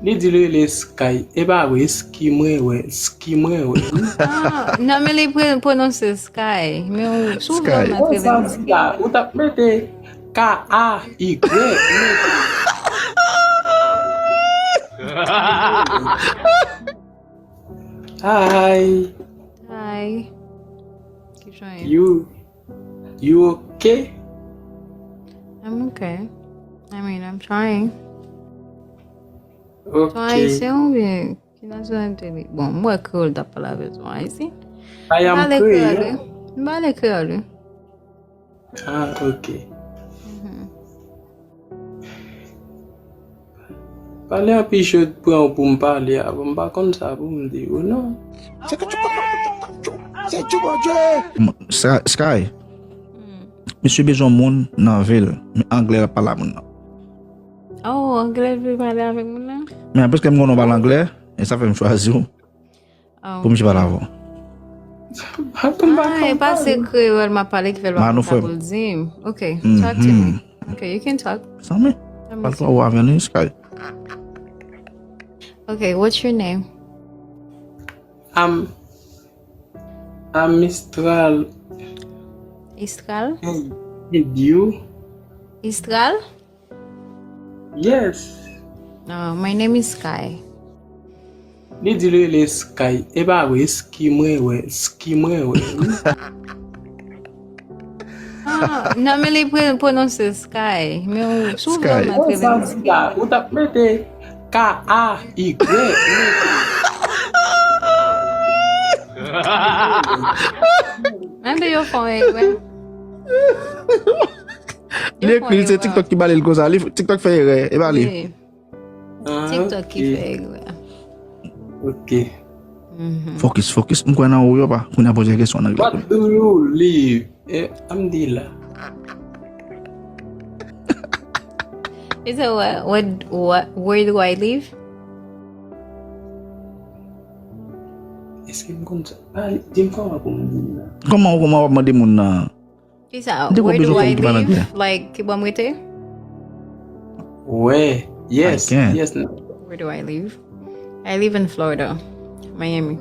Li di le sky. E ba we ski mwen. Non, mais les prononcer sky. Mais souvent, Sky. on O a sa di la. Ou tap mette K-A-Y. Hi. Hi. Keep trying. You okay? I'm okay. I mean, I'm trying. Okay. C'est un bien. Qui n'a jamais été. Bon, moi, que t'as pas la besoin ici. I am Korean. Bah, l'école. Ah, okay. Pale api chot pou m'pale avant m'pa kon sa pou m'di ou non? Sky. Monsieur besoin moun nan ville, mais anglais la parle moun. Oh, anglais veut parler avec moi là? Mais parce que moi on parle anglais, et ça fait me choisir pour me parler avant. Ah, parce que elle m'a parlé qu'il va pas pour dire. Okay, talk to me. Okay, you can talk. Ça me. Parle toi ou avec Sky. Okay, what's your name? I'm Mistral. Istral? Did you? Istral? Yes. No, my name is Sky. Li di le sky. E ba we ski mwen. Non, mais les prononcer sky. Mais souvent, on O sa di la. Ou tap mette K-A-Y. Ande yo fon ouais. Les c'est TikTok qui balé le cause ali, TikTok fait erreur, et balé. TikTok qui fait Ok. Focus, m'ko nan ou yo pa, pou na poser question en anglais. What do you live? Am di la. Is it where do I live? Eske m'kon sa? Jim kon wap m'di la. Comment wap mande moun nan? Is that where do I live? Like Kibamwete? Ouais. Yes. Yes. Where do I live? I live in Florida, Miami.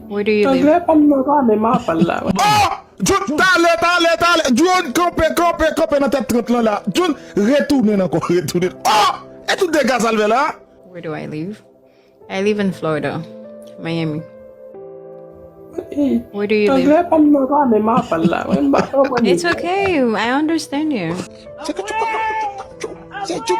Where do you live? Anglais pa m'non ka me ma pal la. Tale, John, campé dans tête 30 là. John, retourne encore, retourne. Oh! Et tout dégâts salvé là. Where do I live? I live in Florida, Miami. Where do you live? Anglais pa m'non ka me ma pal la. It's okay. I understand you. C'est tu